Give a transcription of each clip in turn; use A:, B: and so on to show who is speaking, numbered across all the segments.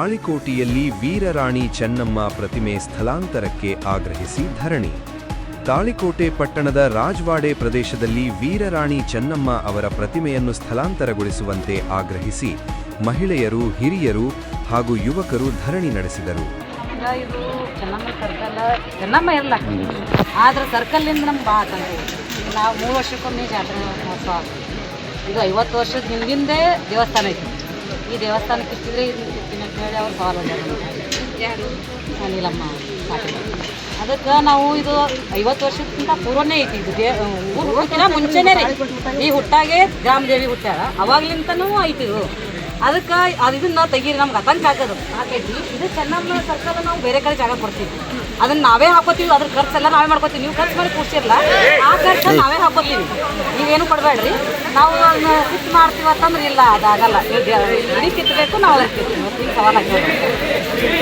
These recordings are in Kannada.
A: ತಾಳಿಕೋಟೆಯಲ್ಲಿ ವೀರರಾಣಿ ಚೆನ್ನಮ್ಮ ಪ್ರತಿಮೆ ಸ್ಥಳಾಂತರಕ್ಕೆ ಆಗ್ರಹಿಸಿ ಧರಣಿ. ತಾಳಿಕೋಟೆ ಪಟ್ಟಣದ ರಾಜವಾಡೆ ಪ್ರದೇಶದಲ್ಲಿ ವೀರರಾಣಿ ಚೆನ್ನಮ್ಮ ಅವರ ಪ್ರತಿಮೆಯನ್ನು ಸ್ಥಳಾಂತರಗೊಳಿಸುವಂತೆ ಆಗ್ರಹಿಸಿ ಮಹಿಳೆಯರು, ಹಿರಿಯರು ಹಾಗೂ ಯುವಕರು ಧರಣಿ ನಡೆಸಿದರು.
B: ಇದು ಚೆನ್ನಮ್ಮ ಇಲ್ಲ, ಆದ್ರೆ ಸರ್ಕಲ್ನಿಂದ ನಮ್ಗೆ ಭಾಳ ತಂದೆ. ನಾವು 3 ವರ್ಷಕ್ಕೊಮ್ಮೆ ಜಾತ್ರೆ ಮಹೋತ್ಸವ. ಇದು 50 ವರ್ಷದ ಹಿಂದಿಂದೇ ದೇವಸ್ಥಾನ ಐತಿ. ಈ ದೇವಸ್ಥಾನಕ್ಕೆ ಇಟ್ಟಿದ್ರೆ ಇದನ್ನ ಹೇಳಿ ಅವ್ರು ಸವಾಲು ಯಾರು ನೀಲಮ್ಮ ಸಾಕಿಲ್ಲ. ಅದಕ್ಕೆ ನಾವು ಇದು 50 ವರ್ಷಕ್ಕಿಂತ ಪೂರ್ವನೇ ಐತಿ. ಇದು ಊರು ಹುಟ್ಟಿನ ಮುಂಚೆನೇ ರೀ. ಈ ಹುಟ್ಟಾಗೆ ಗ್ರಾಮ ದೇವಿ ಹುಟ್ಟ್ಯಾರ, ಅವಾಗ್ಲಿಂತನೂ ಐತಿ ಇದು. ಅದಕ್ಕೆ ಇದನ್ನ ತೆಗೀರಿ, ನಮ್ಗೆ ಆತಂಕ ಹಾಕೈತಿ. ಇದು ಚೆನ್ನಮ್ಮ ಸರ್ಕಲ್ ನಾವು ಬೇರೆ ಕಡೆ ಜಾಗ ಕೊಡ್ತೀವಿ, ಅದನ್ನ ನಾವೇ ಹಾಕೋತೀವಿ. ಅದ್ರ ಖರ್ಚೆಲ್ಲ ನಾವೇ ಮಾಡ್ಕೋತೀವಿ. ನೀವು ಖರ್ಚು ಮಾಡಿ ಕೂರ್ಸಿರಲ್ಲ, ಆ ಖರ್ಚು ನಾವೇ ಹಾಕೋತೀವಿ. ನೀವೇನು ಕೊಡಬೇಡ್ರಿ. ನಾವು ಅದನ್ನ ಕಿತ್ತು ಮಾಡ್ತೀವಿ ಅಂತಂದ್ರೆ ಇಲ್ಲ, ಅದಾಗಲ್ಲ. ಇಡೀ ಕಿತ್ತಬೇಕು, ನಾವು ಅದಕ್ಕೆ ಕಿತ್ತೀವಿ. ಈಗ ಸವಾಲು ಹಾಕಿ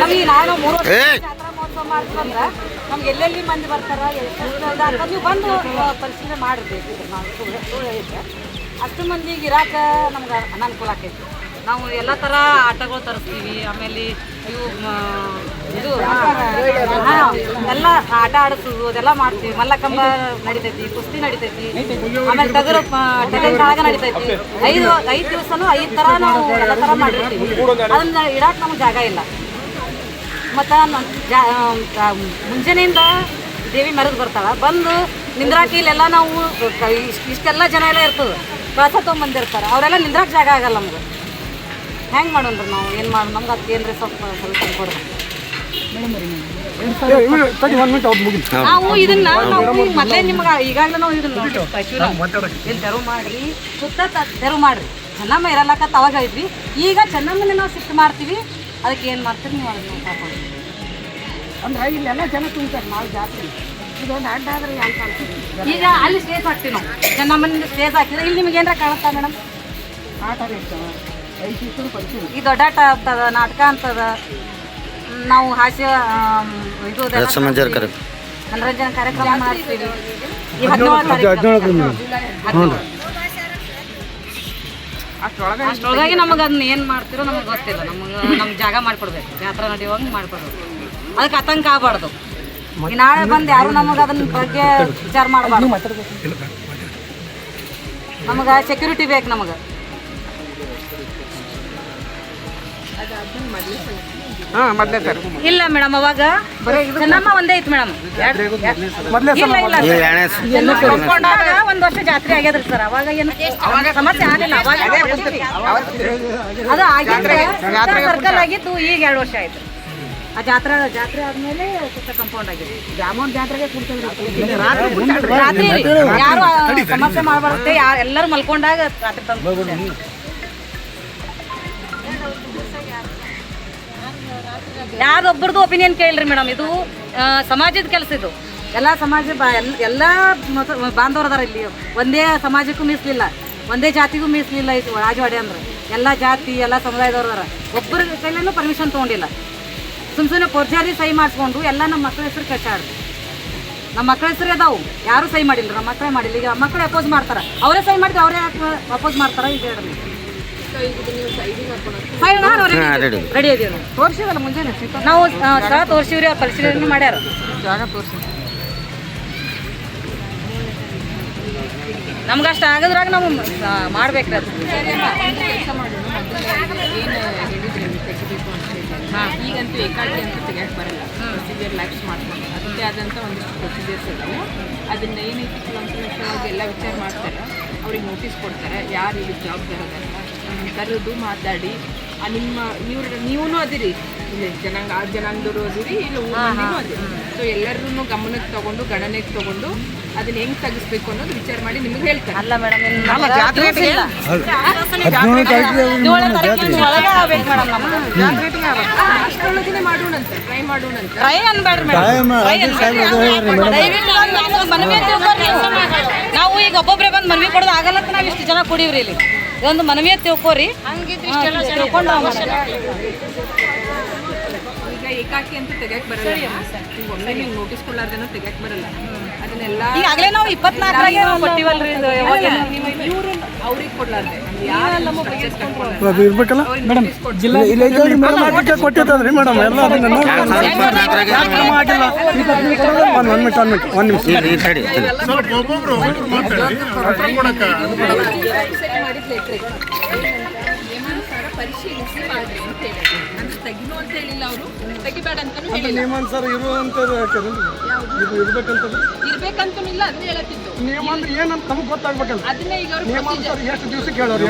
B: ನಮಗೆ ನಾವು 3 ವರ್ಷ ಜಾತ್ರಾ ಮಹೋತ್ಸವ ಮಾಡ್ತೀವಂದ್ರೆ ನಮ್ಗೆ ಎಲ್ಲೆಲ್ಲಿ ಮಂದಿ ಬರ್ತಾರ ಅಂತ ನೀವು ಬಂದು ಪರಿಶೀಲನೆ ಮಾಡಿರ್ಬೇಕು. ನಾವು ಅಷ್ಟು ಮಂದಿಗೆ ಇರಾಕ ನಮ್ಗೆ ಅನಾನುಕೂಲ ಆಕೈತಿ. ನಾವು ಎಲ್ಲ ಥರ ಆಟಗಳು ತರಿಸ್ತೀವಿ. ಆಮೇಲೆ ಇವು ಇದು ಎಲ್ಲ ಆಟ ಆಡಿಸೋದು ಅದೆಲ್ಲ ಮಾಡ್ತೀವಿ. ಮಲ್ಲಕಂಬ ನಡಿತೈತಿ, ಕುಸ್ತಿ ನಡಿತೈತಿ, ಆಮೇಲೆ ಟಗರು ಕಾಳಗ ನಡಿತೈತಿ. 5 ದಿವಸನೂ 5 ಥರ ನಾವು ಎಲ್ಲ ಥರ ಮಾಡಿರ್ತೀವಿ. ಅದನ್ನ ಇಡಕ್ಕೆ ನಮ್ಗೆ ಜಾಗ ಇಲ್ಲ. ಮತ್ತು ಮುಂಜಾನೆಯಿಂದ ದೇವಿ ಮೆರೆದು ಬರ್ತಾಳೆ, ಬಂದು ನಿಂದ್ರಾಕಿ ಇಲ್ಲೆಲ್ಲ ನಾವು ಇಷ್ಟೆಲ್ಲ ಜನ ಎಲ್ಲ ಇರ್ತದೆ, ಕಳಸ ತೊಗೊಂಬಂದಿರ್ತಾರೆ. ಅವರೆಲ್ಲ ನಿಂದ್ರಾಕ್ ಜಾಗ ಆಗಲ್ಲ ನಮ್ಗೆ. ಹೆಂಗೆ ಮಾಡೋಣ್ರಿ ನಾವು? ಏನು ಮಾಡೋಣ? ನಮ್ಗೆ ಅದಕ್ಕೆ ಏನ್ರಿ ಸ್ವಲ್ಪ ಕೊಡ್ಬೇಕು. ನಾವು ಇದನ್ನ ನಾವು ಮೊದಲೇ ನಿಮ್ಗೆ ಈಗಾಗಲೇ ನಾವು ಇದನ್ನ ಇಲ್ಲಿ ತೆರವು ಮಾಡಿರಿ, ಸುತ್ತ ತೆರವು ಮಾಡಿರಿ. ಚೆನ್ನಮ್ಮ ಇರಲ್ಲಕತ್ತ ಅವಾಗ ಹೇಳಿದ್ವಿ. ಈಗ ಚೆನ್ನಮ್ಮನೇ ನಾವು ಶಿಫ್ಟ್ ಮಾಡ್ತೀವಿ. ಅದಕ್ಕೆ ಏನು ಮಾಡ್ತೀರಿ ನೀವು ಅದನ್ನ ಕಾಪಾಡಿ.
C: ಅಂದ್ರೆ ಇಲ್ಲೆಲ್ಲ ಜನ ತುಂಬ್ತಾರೆ. ನಾವು ಜಾತ್ರೆ ಇದೊಂದು ಅಡ್ಡ ಆದ್ರೆ
B: ಈಗ ಅಲ್ಲಿ ಸ್ಟೇಜ್ ಹಾಕ್ತೀವಿ ನಾವು. ಚೆನ್ನಮ್ಮನಿಂದ ಸ್ಟೇಜ್ ಹಾಕಿದ್ರೆ ಇಲ್ಲಿ ನಿಮ್ಗೆ ಏನಾರ ಕಾಣುತ್ತಾ ಮೇಡಮ್?
C: ಆಟ ಇರ್ತವೆ, 5 ದಿವಸ ಪರಿಚಯ.
B: ಈ ದೊಡ್ಡ ಆಟ ಆಗ್ತದ, ನಾಟಕ ಅಂತದ, ನಾವು ಹಾಸ್ಯ ಇದು ಮನರಂಜನೆ ಕಾರ್ಯಕ್ರಮ ಮಾಡ್ತೀವಿ. ಈ 17 ಅಷ್ಟೊಳಗಾಗಿ ನಮಗೆ ಅದನ್ನ ಏನು ಮಾಡ್ತಿರೋ ನಮಗೆ ಗೊತ್ತಿಲ್ಲ. ನಮ್ಗೆ ಜಾಗ ಮಾಡಿಕೊಡ್ಬೇಕು, ಜಾತ್ರೆ ನಡೆಯುವಂಗೆ ಮಾಡಿಕೊಡ್ಬೇಕು. ಅದಕ್ಕೆ ಆತಂಕ ಆಗಬಾರ್ದು. ಈ ನಾಳೆ ಬಂದು ಯಾರು ನಮಗೆ ಅದನ್ನ ಬಗ್ಗೆ ವಿಚಾರ ಮಾಡಬಾರ್ದು. ನಮಗೆ ಸೆಕ್ಯೂರಿಟಿ ಬೇಕು. ನಮಗೆ ಇಲ್ಲ ಮೇಡಮ್, ಅವಾಗ ಚೆನ್ನಮ್ಮ ಒಂದೇ ಐತಿ ಮೇಡಮ್. ಇಲ್ಲ 1 ವರ್ಷ ಜಾತ್ರೆ ಆಗ್ಯದ್ರಿ ಸರ್. ಅವಾಗ ಏನು ಸಮಸ್ಯೆ ಆಗಲಿಲ್ಲ. ಅದು ಆಗಿದ್ರೆ ಸರ್ಕಲ್ ಆಗಿತ್ತು. ಈಗ 2 ವರ್ಷ ಆಯ್ತು. ಆ ಜಾತ್ರೆ ಆದ್ಮೇಲೆ ಕಂಪೌಂಡ್ ಆಗಿದೆ.
C: ಜಾಮೂನ್ ಜಾತ್ರೆಗೆ ಕೊಡ್ತೇವೆ
B: ರಾತ್ರಿ ಯಾರು ಸಮಸ್ಯೆ ಮಾಡಬಾರ್ದು. ಎಲ್ಲರೂ ಮಲ್ಕೊಂಡಾಗ ರಾತ್ರಿ ತಂದು ಯಾರೊಬ್ಬರದು ಒಪಿನಿಯನ್ ಕೇಳ್ರಿ ಮೇಡಮ್. ಇದು ಸಮಾಜದ ಕೆಲಸ. ಇದು ಎಲ್ಲ ಸಮಾಜ ಎಲ್ಲ ಬಾಂಧವರದಾರ ಇಲ್ಲಿ. ಒಂದೇ ಸಮಾಜಕ್ಕೂ ಮೀಸಲಿಲ್ಲ, ಒಂದೇ ಜಾತಿಗೂ ಮೀಸಲಿಲ್ಲ. ಇದು ರಾಜವಾಡೆ ಅಂದ್ರೆ ಎಲ್ಲ ಜಾತಿ ಎಲ್ಲ ಸಮುದಾಯದವ್ರದಾರ. ಒಬ್ಬರ ಕೈಲೇನೂ ಪರ್ಮಿಷನ್ ತೊಗೊಂಡಿಲ್ಲ. ಸುಮ್ಮನೆ ಪೂರ್ಜಾರಿ ಸಹಿ ಮಾಡಿಸ್ಕೊಂಡು ಎಲ್ಲ ನಮ್ಮ ಮಕ್ಕಳ ಹೆಸರು ಕೆಟ್ಟಾಡ್ರಿ. ನಮ್ಮ ಮಕ್ಕಳ ಹೆಸರು ಅದಾವು, ಯಾರೂ ಸಹಿ ಮಾಡಿಲ್ಲ. ನಮ್ಮ ಮಕ್ಕಳೇ ಮಾಡಿಲ್ಲ. ಈಗ ಮಕ್ಕಳು ಅಪೋಸ್ ಮಾಡ್ತಾರೆ. ಅವರೇ ಸಹಿ ಮಾಡಿದ್ರೆ ಅವರೇ ಅಪೋಸ್ ಮಾಡ್ತಾರೆ. ಈಗ ಹೇಳ್ರಿ ರೆಡಿ ಇದೀವಿ.
C: ತೋರಿಸಿದಲ್ಲ ಮುಂಜಾನೆ
B: ನಾವು ಸ್ಥಳ ತೋರಿಸಿವ್ರಿ. ಅವ್ರು ಪರಿಶೀಲನೆ ಮಾಡ್ಯಾರ.
C: ಜಾಗ ತೋರಿಸಿ
B: ನಮ್ಗೆ ಅಷ್ಟು ಆಗದ್ರಾಗ ನಾವು ಮಾಡ್ಬೇಕ್ರಿ. ಅದು
C: ಕೆಲಸ ಮಾಡಿ ಏನು ಹೇಳಿದ್ರಿ ತೆಗಿಬೇಕು ಅಂತ ಹೇಳಿ. ಈಗಂತೂ ಏಕಾಗಿ ಅಂತ ತೆಗಿಯಕ್ಕೆ ಬರಲ್ಲ. ಪ್ರೊಸೀಜರ್ ಲ್ಯಾಬ್ಸ್ ಮಾಡ್ಕೊಂಡು ಅದಕ್ಕೆ ಆದಂಥ ಒಂದಿಷ್ಟು ಪ್ರೊಸೀಜರ್ಸ್ ಇದ್ದಾವೆ. ಅದನ್ನ ಏನೈತಿ ಕೆಲವೊಂದು ಎಲ್ಲ ವಿಚಾರ ಮಾಡ್ತಾರೆ. ಅವ್ರಿಗೆ ನೋಟಿಸ್ ಕೊಡ್ತಾರೆ, ಯಾರು ಇದಕ್ಕೆ ಜವಾಬ್ದಾರ ಅಂತ ಕರೆದು ಮಾತಾಡಿ. ನೀವೂ ಅದಿರಿ, ಇಲ್ಲಿ ಜನಾಂಗದವರು ಅದಿರಿ, ಇಲ್ಲ ಊರಿನೂ ಅದಿರಿ. ಸೊ ಎಲ್ಲರೂ ಗಮನಕ್ಕೆ ತಗೊಂಡು ಗಣನೆಗೆ ತಗೊಂಡು ಅದನ್ನ ಹೆಂಗೆ ತೆಗಿಸ್ಬೇಕು ಅನ್ನೋದು ವಿಚಾರ ಮಾಡಿ ನಿಮ್ಗೆ ಹೇಳ್ತಾರೆ.
B: ಅಲ್ಲ ಮೇಡಮ್,
C: ಅಷ್ಟರೊಳಗೆ ಮಾಡೋಣಂತೆ, ಟ್ರೈ ಮಾಡೋಣಂತೆ.
B: ಟ್ರೈ ಅನ್ಬೇಡ್ರಿ ಮೇಡಮ್. ನಾವು ಈಗ ಒಬ್ಬೊಬ್ಬರೇ ಬಂದು ಮನವಿ ಕೊಡೋದು ಆಗಲ್ಲ. ನಾವು ಇಷ್ಟು ಜನ ಕೊಡೀವ್ರಿ. ಇಲ್ಲಿ ಇದೊಂದು ಮನವಿಯ ತಿಳ್ಕೊರಿ. ತಿಳ್ಕೊಂಡು
C: ಈಗ ಏಕಾಕಿ ಅಂತ ತೆಗಿಯಕ್ಕೆ ಬರಲ್ಲ. ಒಮ್ಮೆ ನೀವು ನೋಟಿಸ್ ಕೊಡಲಾರ್ದೇನೂ ತೆಗಿಯಕ್ಕೆ ಬರಲ್ಲ. ಅದನ್ನೆಲ್ಲ
B: ಈಗಾಗಲೇ ನಾವು 24 ಕೊಟ್ಟಿವಲ್ರಿ.
C: ಇವರು ಅವ್ರಿಗೆ ಕೊಡಲಾರ್ದೆ
D: ಅದು ಇರ್ಬೇಕಲ್ಲ ಮೇಡಮ್. ಜಿಲ್ಲಾ ಕೊಟ್ಟಿದ್ದದ್ರಿ ಮೇಡಮ್ ಎಲ್ಲ ಆಗಿಲ್ಲ. ಒಂದು ನಿಮಿಷ
C: ಪರಿಶೀಲಿಸಿ ಮಾಡಿ ಅಂತ ಹೇಳಿದ್ರು. ಅಂದ್ರೆ ತೆಗಿನು ಅಂತ ಹೇಳಿಲ್ಲ ಅವರು, ತೆಗಿಬೇಡ ಅಂತಾನು
D: ಅದು
C: ಹೇಳಿಲ್ಲ.
D: ನಿಯಮ ಸರ್ ಇರುವಂಥದ್ದು ಇದು ಇರ್ಬೇಕಂತದ್ದು
C: ಇರ್ಬೇಕಂತೂ ಇಲ್ಲ, ಅದನ್ನ ಹೇಳತ್ತಿದ್ದು.
D: ನಿಯಮ ಅಂದ್ರೆ ಏನಂತ ನಮ್ಗೆ ಗೊತ್ತಾಗ್ಬೇಕಲ್ಲ.
C: ಅದನ್ನೇ ಈಗ ಅವರು
D: ನಿಯಮ ಸರ್ ಎಷ್ಟು ದಿವಸಕ್ಕೆ ಹೇಳೋರು?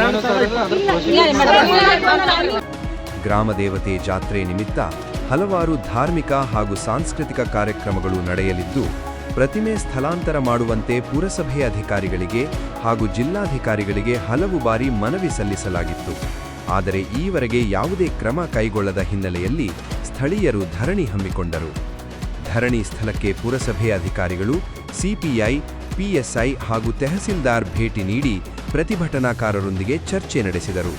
A: ಗ್ರಾಮ ದೇವತೆ ಜಾತ್ರೆ ನಿಮಿತ್ತ ಹಲವಾರು ಧಾರ್ಮಿಕ ಹಾಗೂ ಸಾಂಸ್ಕೃತಿಕ ಕಾರ್ಯಕ್ರಮಗಳು ನಡೆಯಲಿದ್ದು, ಪ್ರತಿಮೆ ಸ್ಥಳಾಂತರ ಮಾಡುವಂತೆ ಪುರಸಭೆ ಅಧಿಕಾರಿಗಳಿಗೆ ಹಾಗೂ ಜಿಲ್ಲಾಧಿಕಾರಿಗಳಿಗೆ ಹಲವು ಬಾರಿ ಮನವಿ ಸಲ್ಲಿಸಲಾಗಿತ್ತು. ಆದರೆ ಈವರೆಗೆ ಯಾವುದೇ ಕ್ರಮ ಕೈಗೊಳ್ಳದ ಹಿನ್ನೆಲೆಯಲ್ಲಿ ಸ್ಥಳೀಯರು ಧರಣಿ ಹಮ್ಮಿಕೊಂಡರು. ಧರಣಿ ಸ್ಥಳಕ್ಕೆ ಪುರಸಭೆ ಅಧಿಕಾರಿಗಳು, ಸಿಪಿಐ, ಪಿಎಸ್ಐ ಹಾಗೂ ತಹಸೀಲ್ದಾರ್ ಭೇಟಿ ನೀಡಿ ಪ್ರತಿಭಟನಾಕಾರರೊಂದಿಗೆ ಚರ್ಚೆ ನಡೆಸಿದರು.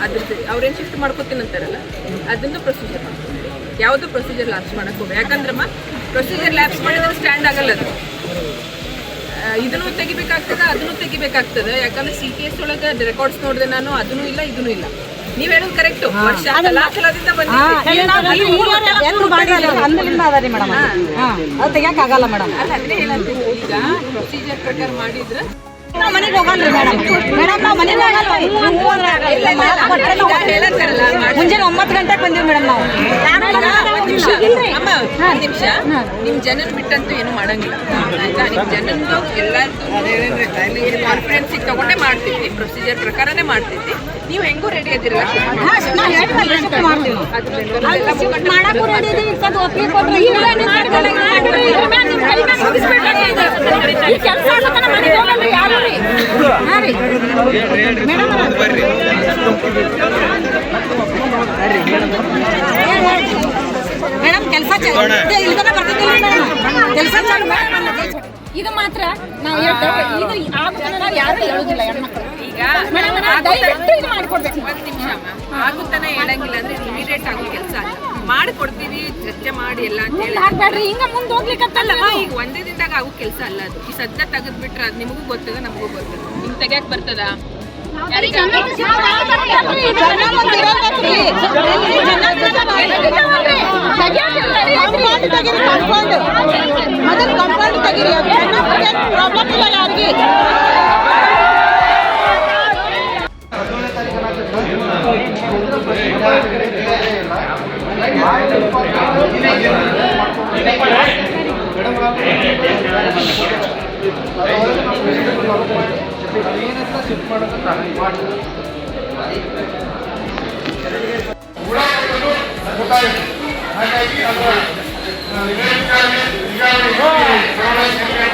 C: ಅದ್ರದ್ದು ಅವ್ರೇನು ಶಿಫ್ಟ್ ಮಾಡ್ಕೋತೀನಿ ಅಂತಾರಲ್ಲ, ಅದನ್ನು ಪ್ರೊಸೀಜರ್ ಮಾಡ್ಕೊಂಡು ಯಾವುದೋ ಪ್ರೊಸೀಜರ್ ಲ್ಯಾಪ್ಸ್ ಮಾಡಕ್ಕೆ ಹೋಗಿ. ಯಾಕಂದ್ರಮ್ಮ ಪ್ರೊಸೀಜರ್ ಲ್ಯಾಪ್ಸ್ ಮಾಡಿದ್ರೆ ಸ್ಟ್ಯಾಂಡ್ ಆಗಲ್ಲ ಅದು. ಇದನ್ನು ತೆಗಿಬೇಕಾಗ್ತದೆ, ಅದನ್ನು ತೆಗಿಬೇಕಾಗ್ತದೆ. ಯಾಕಂದ್ರೆ CTS ಒಳಗೆ ರೆಕಾರ್ಡ್ಸ್ ನೋಡಿದೆ ನಾನು, ಅದನ್ನು ಇಲ್ಲ ಇದನ್ನು ಇಲ್ಲ. ನೀವ್ ಹೇಳೋದು ಕರೆಕ್ಟ್. ವರ್ಷ ಕಲಾದಿಂದ
B: ತೆಗಿಯಕ್ಕಾಗಲ್ಲ ಮೇಡಮ್.
C: ಅಲ್ಲ, ಅದನ್ನೇ ಹೇಳಂತೀನಿ. ಈಗ ಪ್ರೊಸೀಜರ್ ಪ್ರಕಾರ ಮಾಡಿದ್ರೆ
B: ಮನೆಗೆ ಹೋಗಲ್ರಿ ಮೇಡಮ್. ಮೇಡಮ್ ನಾವು ಮನೆಗೆ ಮುಂಜಾನೆ 9 ಗಂಟೆಗೆ ಬಂದಿವಿ ಮೇಡಮ್ ನಾವು.
C: ಒಂದ್ ನಿಮಿಷ, ನಿಮ್ ಜನನ್ ಬಿಟ್ಟಂತೂ ಏನು ಮಾಡಂಗಿಲ್ಲ ಆಯ್ತಾ. ನಿಮ್ ಜನಂದು ಎಲ್ಲಾರ್ದು ಕಾನ್ಫಿಡೆನ್ಸಿಗೆ ತಗೊಂಡೇ ಮಾಡ್ತೀವಿ, ಪ್ರೊಸೀಜರ್ ಪ್ರಕಾರನೇ ಮಾಡ್ತೀವಿ. ನೀವು ಹೆಂಗೂ ರೆಡಿ ಅದಿರಲ್ಲ,
B: ಮೇಡಮ್ ಕೆಲಸ
E: ಇದು ಮಾತ್ರ ನಾವು ಹೇಳ್ತೇವೆ. ಇದು ಆಗುತ್ತಾನೆ, ನಾವು ಯಾರು ಹೇಳೋದಿಲ್ಲ ಹೆಣ್ಮಕ್ಳು.
C: ಈಗ
E: ದಯವಿಟ್ಟು ಇದು ಮಾಡಿಕೊಡ್ಬೇಕು.
C: ಒಂದ್ ನಿಮಿಷ ಆಗುತ್ತಾನೆ ಹೇಳಂಗಿಲ್ಲ ಅಂದ್ರೆ ಇಮಿಡಿಯೇಟ್ ಆಗೋ ಕೆಲಸ ಅಲ್ಲ. ಮಾಡಿಕೊಡ್ತೀವಿ, ಚರ್ಚೆ ಮಾಡಿ ಎಲ್ಲ ಅಂತ ಹೇಳಿ
E: ಹಾಕ್ಬೇಡ್ರಿ, ಹಿಂಗ ಮುಂದೆ ಹೋಗ್ಲಿಕ್ಕತ್ತಲ್ಲಮ್ಮ.
C: ಈಗ ಒಂದೇ ದಿನದಾಗ ಆಗೋ ಕೆಲಸ ಅಲ್ಲ ಅದು. ಈ ಸದ್ಯ ತೆಗೆದ್ಬಿಟ್ರೆ ಅದು ನಿಮಗೂ ಗೊತ್ತದ, ನಮಗೂ ಗೊತ್ತದ. ನಿಮ್ಗೆ ತೆಗಿಯಕ್ ಬರ್ತದ?
F: ಹಾಗಾಗಿ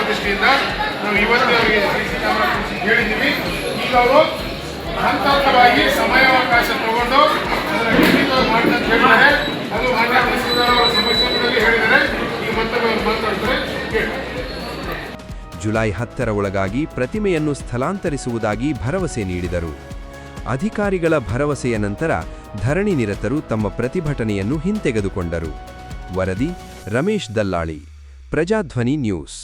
F: ದೃಷ್ಟಿಯಿಂದ ನಾವು ಇವತ್ತು ಅವರಿಗೆ CC ಕ್ಯಾಮರಾ ಹೇಳಿದ್ದೀವಿ. ಈಗ ಅವರು ಹಂತ ಹಂತವಾಗಿ ಸಮಯಾವಕಾಶ ತಗೊಂಡು ಅದರ ಖಂಡಿತವಾಗಿ ಮಾಡ್ತಂತ ಹೇಳಿದ್ದಾರೆ. ಅದು ಮಾನ್ಯ ತಹಸೀಲ್ದಾರ್ ಅವರ ಸಮಸ್ಯೆಗಳಲ್ಲಿ ಹೇಳಿದ್ದಾರೆ. ಈಗ ಮತ್ತೊಮ್ಮೆ ಅವರು ಮಾತಾಡ್ತಾರೆ.
A: ಜುಲೈ 10ರ ಒಳಗಾಗಿ ಪ್ರತಿಮೆಯನ್ನು ಸ್ಥಳಾಂತರಿಸುವುದಾಗಿ ಭರವಸೆ ನೀಡಿದರು. ಅಧಿಕಾರಿಗಳ ಭರವಸೆಯ ನಂತರ ಧರಣಿ ನಿರತರು ತಮ್ಮ ಪ್ರತಿಭಟನೆಯನ್ನು ಹಿಂತೆಗೆದುಕೊಂಡರು. ವರದಿ ರಮೇಶ್ ದಲ್ಲಾಳಿ, ಪ್ರಜಾಧ್ವನಿ ನ್ಯೂಸ್.